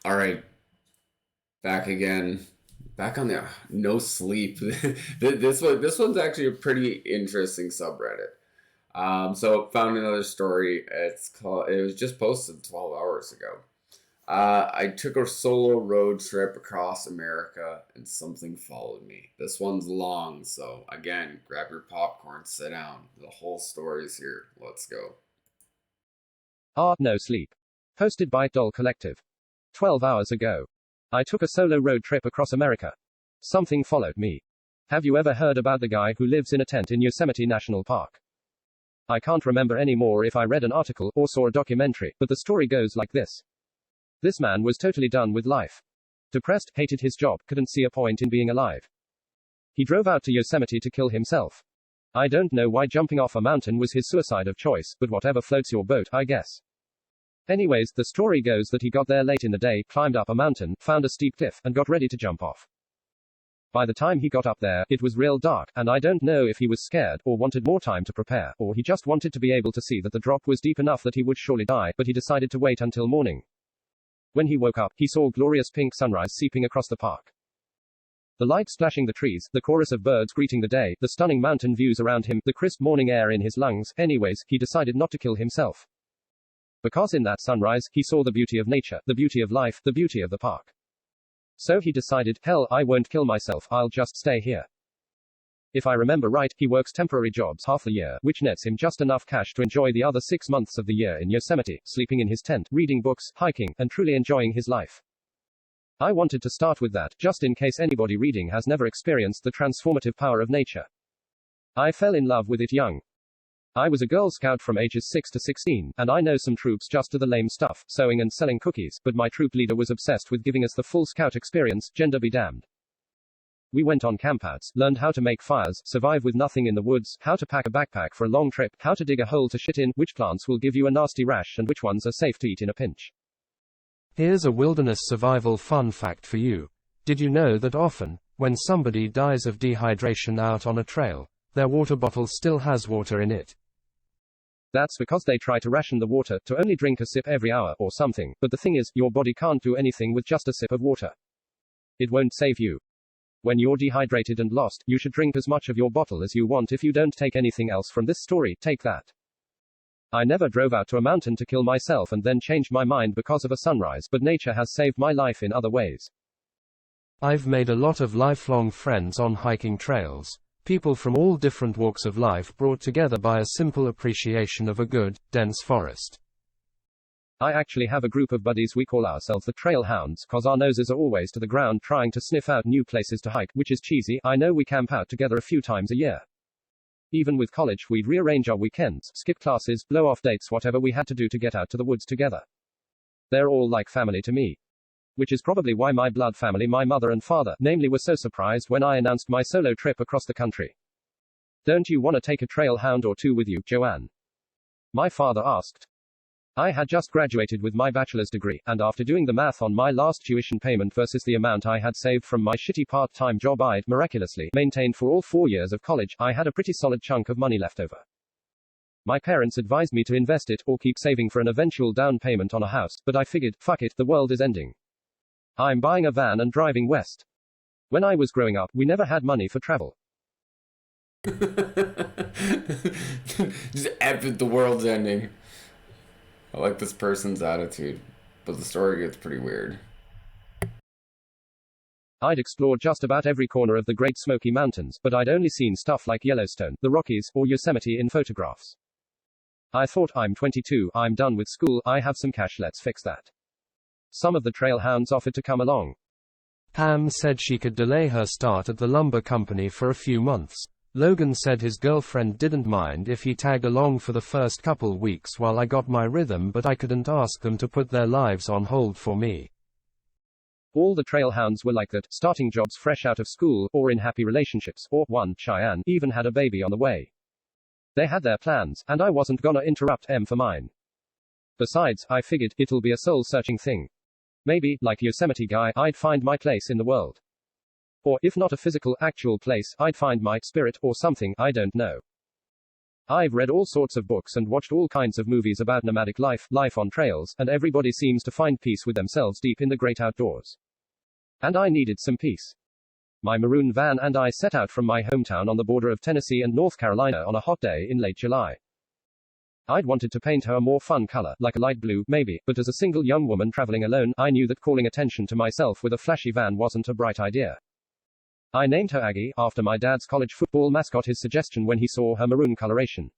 All right, back again. Back on the no sleep. This one's actually a pretty interesting subreddit. So found another story. It was just posted 12 hours ago. I took a solo road trip across America and something followed me. This one's long, so again, grab your popcorn, sit down. The whole story's here. Let's go. No sleep. Posted by Doll Collective. 12 hours ago. I took a solo road trip across America. Something followed me. Have you ever heard about the guy who lives in a tent in Yosemite National Park? I can't remember anymore if I read an article or saw a documentary, but the story goes like this. This man was totally done with life. Depressed, hated his job, couldn't see a point in being alive. He drove out to Yosemite to kill himself. I don't know why jumping off a mountain was his suicide of choice, but whatever floats your boat, I guess. Anyways, the story goes that he got there late in the day, climbed up a mountain, found a steep cliff, and got ready to jump off. By the time he got up there, it was real dark, and I don't know if he was scared, or wanted more time to prepare, or he just wanted to be able to see that the drop was deep enough that he would surely die, but he decided to wait until morning. When he woke up, he saw glorious pink sunrise seeping across the park. The light splashing the trees, the chorus of birds greeting the day, the stunning mountain views around him, the crisp morning air in his lungs. Anyways, he decided not to kill himself. Because in that sunrise, he saw the beauty of nature, the beauty of life, the beauty of the park. So he decided, hell, I won't kill myself, I'll just stay here. If I remember right, he works temporary jobs half the year, which nets him just enough cash to enjoy the other 6 months of the year in Yosemite, sleeping in his tent, reading books, hiking, and truly enjoying his life. I wanted to start with that, just in case anybody reading has never experienced the transformative power of nature. I fell in love with it young. I was a Girl Scout from ages 6 to 16, and I know some troops just to the lame stuff, sewing and selling cookies, but my troop leader was obsessed with giving us the full Scout experience, gender be damned. We went on campouts, learned how to make fires, survive with nothing in the woods, how to pack a backpack for a long trip, how to dig a hole to shit in, which plants will give you a nasty rash, and which ones are safe to eat in a pinch. Here's a wilderness survival fun fact for you. Did you know that often, when somebody dies of dehydration out on a trail, their water bottle still has water in it? That's because they try to ration the water to only drink a sip every hour or something, but the thing is, your body can't do anything with just a sip of water. It won't save you. When you're dehydrated and lost, you should drink as much of your bottle as you want. If you don't take anything else from this story, take that. I never drove out to a mountain to kill myself and then changed my mind because of a sunrise, but nature has saved my life in other ways. I've made a lot of lifelong friends on hiking trails. People from all different walks of life brought together by a simple appreciation of a good, dense forest. I actually have a group of buddies. We call ourselves the Trail Hounds, cause our noses are always to the ground trying to sniff out new places to hike, which is cheesy. I know. We camp out together a few times a year. Even with college, we'd rearrange our weekends, skip classes, blow off dates, whatever we had to do to get out to the woods together. They're all like family to me. Which is probably why my blood family, my mother and father, namely, were so surprised when I announced my solo trip across the country. Don't you want to take a trail hound or two with you, Joanne? My father asked. I had just graduated with my bachelor's degree, and after doing the math on my last tuition payment versus the amount I had saved from my shitty part-time job I'd miraculously maintained for all 4 years of college, I had a pretty solid chunk of money left over. My parents advised me to invest it, or keep saving for an eventual down payment on a house, but I figured, fuck it, the world is ending. I'm buying a van and driving west. When I was growing up, we never had money for travel. Just epic, the world's ending. I like this person's attitude, but the story gets pretty weird. I'd explored just about every corner of the Great Smoky Mountains, but I'd only seen stuff like Yellowstone, the Rockies, or Yosemite in photographs. I thought, I'm 22, I'm done with school, I have some cash, let's fix that. Some of the trail hounds offered to come along. Pam said she could delay her start at the lumber company for a few months. Logan said his girlfriend didn't mind if he tagged along for the first couple weeks while I got my rhythm, but I couldn't ask them to put their lives on hold for me. All the trail hounds were like that, starting jobs fresh out of school, or in happy relationships, or one, Cheyenne, even had a baby on the way. They had their plans, and I wasn't gonna interrupt them for mine. Besides, I figured, it'll be a soul-searching thing. Maybe, like Yosemite guy, I'd find my place in the world. Or, if not a physical, actual place, I'd find my spirit, or something, I don't know. I've read all sorts of books and watched all kinds of movies about nomadic life, life on trails, and everybody seems to find peace with themselves deep in the great outdoors. And I needed some peace. My maroon van and I set out from my hometown on the border of Tennessee and North Carolina on a hot day in late July. I'd wanted to paint her a more fun color, like a light blue, maybe, but as a single young woman traveling alone, I knew that calling attention to myself with a flashy van wasn't a bright idea. I named her Aggie, after my dad's college football mascot, his suggestion when he saw her maroon coloration.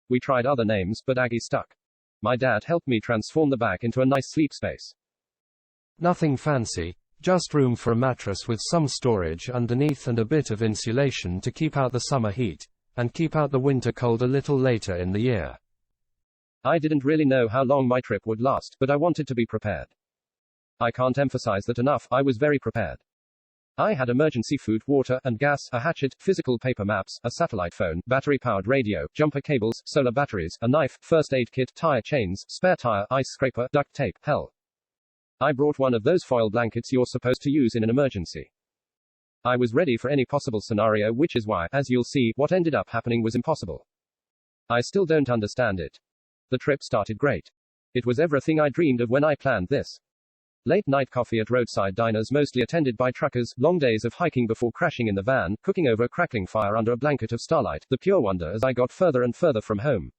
We tried other names, but Aggie stuck. My dad helped me transform the back into a nice sleep space. Nothing fancy, just room for a mattress with some storage underneath and a bit of insulation to keep out the summer heat, and keep out the winter cold a little later in the year. I didn't really know how long my trip would last, but I wanted to be prepared. I can't emphasize that enough, I was very prepared. I had emergency food, water, and gas, a hatchet, physical paper maps, a satellite phone, battery-powered radio, jumper cables, solar batteries, a knife, first aid kit, tire chains, spare tire, ice scraper, duct tape, hell. I brought one of those foil blankets you're supposed to use in an emergency. I was ready for any possible scenario, which is why, as you'll see, what ended up happening was impossible. I still don't understand it. The trip started great. It was everything I dreamed of when I planned this. Late night coffee at roadside diners mostly attended by truckers, long days of hiking before crashing in the van, cooking over a crackling fire under a blanket of starlight, the pure wonder as I got further and further from home.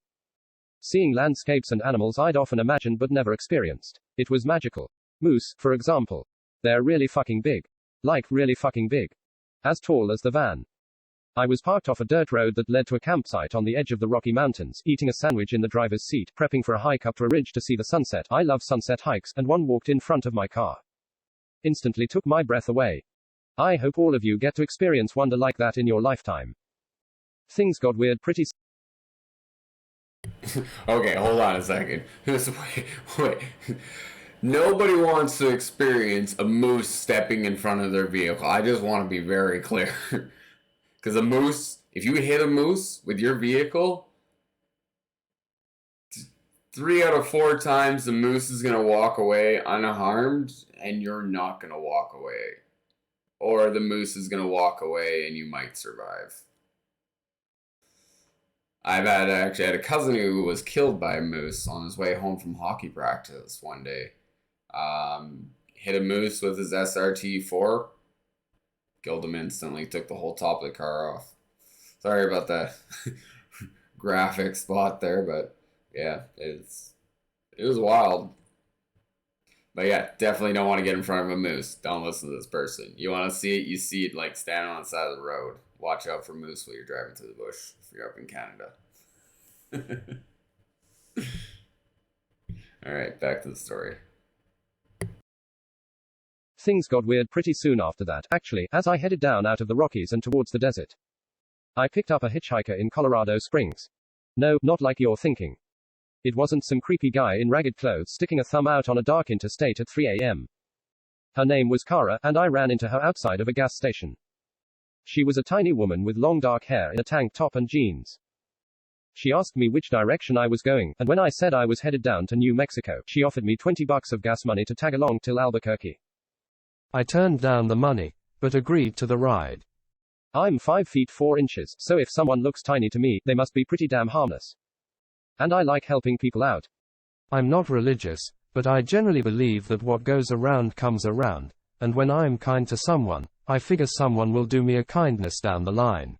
Seeing landscapes and animals I'd often imagined but never experienced. It was magical. Moose, for example. They're really fucking big. Like, really fucking big. As tall as the van. I was parked off a dirt road that led to a campsite on the edge of the Rocky Mountains, eating a sandwich in the driver's seat, prepping for a hike up to a ridge to see the sunset. I love sunset hikes, and one walked in front of my car. Instantly took my breath away. I hope all of you get to experience wonder like that in your lifetime. Things got weird pretty Okay, hold on a second. Wait. Nobody wants to experience a moose stepping in front of their vehicle. I just want to be very clear. Because a moose, if you hit a moose with your vehicle, 3 out of 4 times the moose is going to walk away unharmed, and you're not going to walk away. Or the moose is going to walk away and you might survive. I've actually had a cousin who was killed by a moose on his way home from hockey practice one day. Hit a moose with his SRT4. Killed him instantly. Took the whole top of the car off. Sorry about that graphic spot there, but yeah, it was wild. But yeah, definitely don't want to get in front of a moose. Don't listen to this person. You want to see it, you see it like standing on the side of the road. Watch out for moose while you're driving through the bush if you're up in Canada. Alright, back to the story. Things got weird pretty soon after that, actually, as I headed down out of the Rockies and towards the desert. I picked up a hitchhiker in Colorado Springs. No, not like you're thinking. It wasn't some creepy guy in ragged clothes sticking a thumb out on a dark interstate at 3 a.m. Her name was Kara, and I ran into her outside of a gas station. She was a tiny woman with long dark hair in a tank top and jeans. She asked me which direction I was going, and when I said I was headed down to New Mexico, she offered me $20 of gas money to tag along till Albuquerque. I turned down the money, but agreed to the ride. I'm 5 feet 4 inches, so if someone looks tiny to me, they must be pretty damn harmless. And I like helping people out. I'm not religious, but I generally believe that what goes around comes around, and when I'm kind to someone, I figure someone will do me a kindness down the line.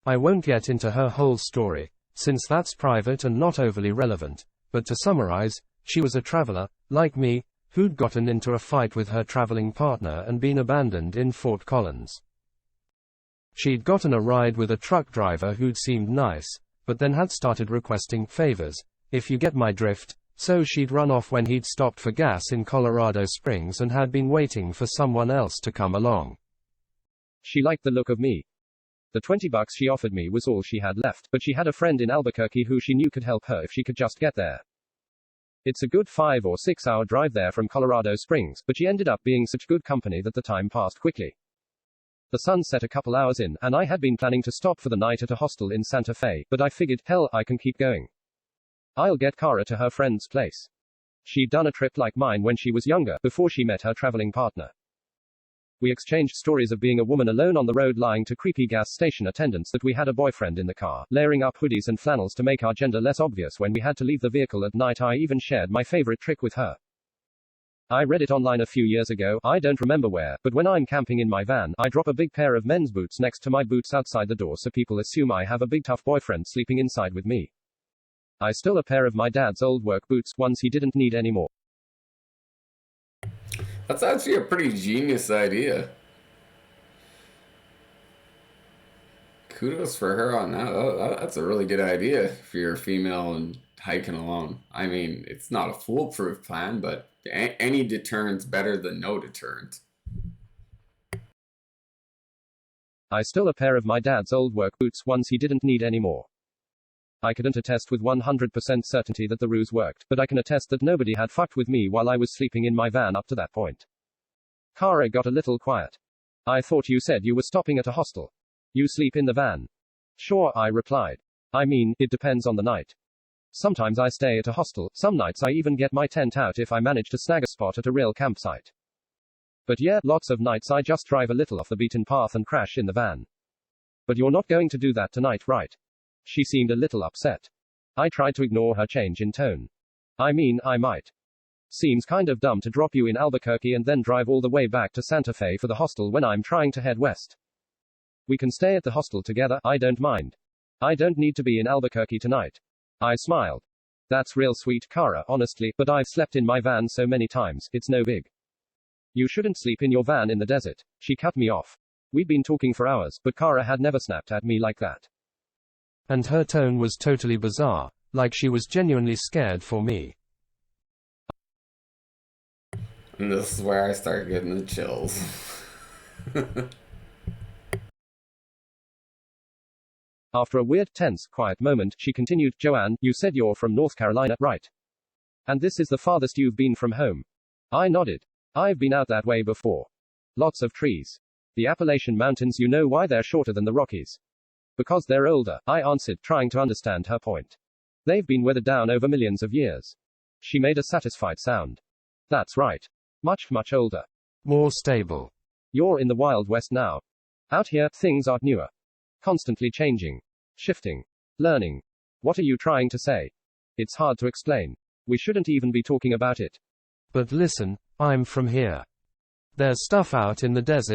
I won't get into her whole story, since that's private and not overly relevant, but to summarize, she was a traveler, like me, who'd gotten into a fight with her traveling partner and been abandoned in Fort Collins. She'd gotten a ride with a truck driver who'd seemed nice, but then had started requesting favors, if you get my drift, so she'd run off when he'd stopped for gas in Colorado Springs and had been waiting for someone else to come along. She liked the look of me. The $20 she offered me was all she had left, but she had a friend in Albuquerque who she knew could help her if she could just get there. It's a good 5 or 6 hour drive there from Colorado Springs, but she ended up being such good company that the time passed quickly. The sun set a couple hours in, and I had been planning to stop for the night at a hostel in Santa Fe, but I figured, hell, I can keep going. I'll get Kara to her friend's place. She'd done a trip like mine when she was younger, before she met her traveling partner. We exchanged stories of being a woman alone on the road lying to creepy gas station attendants that we had a boyfriend in the car, layering up hoodies and flannels to make our gender less obvious when we had to leave the vehicle at night. I even shared my favorite trick with her. I read it online a few years ago, I don't remember where, but when I'm camping in my van, I drop a big pair of men's boots next to my boots outside the door so people assume I have a big tough boyfriend sleeping inside with me. I stole a pair of my dad's old work boots, ones he didn't need anymore. That's actually a pretty genius idea. Kudos for her on that. That's a really good idea if you're a female and hiking alone. I mean, it's not a foolproof plan, but any deterrent's better than no deterrent. I stole a pair of my dad's old work boots, ones he didn't need anymore. I couldn't attest with 100% certainty that the ruse worked, but I can attest that nobody had fucked with me while I was sleeping in my van up to that point. Kara got a little quiet. I thought you said you were stopping at a hostel. You sleep in the van? Sure, I replied. I mean, it depends on the night. Sometimes I stay at a hostel, some nights I even get my tent out if I manage to snag a spot at a real campsite. But yeah, lots of nights I just drive a little off the beaten path and crash in the van. But you're not going to do that tonight, right? She seemed a little upset. I tried to ignore her change in tone. I mean, I might. Seems kind of dumb to drop you in Albuquerque and then drive all the way back to Santa Fe for the hostel when I'm trying to head west. We can stay at the hostel together, I don't mind. I don't need to be in Albuquerque tonight. I smiled. That's real sweet, Kara, honestly, but I've slept in my van so many times, it's no big. You shouldn't sleep in your van in the desert. She cut me off. We'd been talking for hours, but Kara had never snapped at me like that. And her tone was totally bizarre, like she was genuinely scared for me. And this is where I start getting the chills. After a weird, tense, quiet moment, she continued, Joanne, you said you're from North Carolina, right? And this is the farthest you've been from home. I nodded. I've been out that way before. Lots of trees. The Appalachian Mountains, you know why they're shorter than the Rockies? Because they're older, I answered, trying to understand her point. They've been weathered down over millions of years. She made a satisfied sound. That's right. Much, much older. More stable. You're in the Wild West now. Out here, things are newer. Constantly changing. Shifting. Learning. What are you trying to say? It's hard to explain. We shouldn't even be talking about it. But listen, I'm from here. There's stuff out in the desert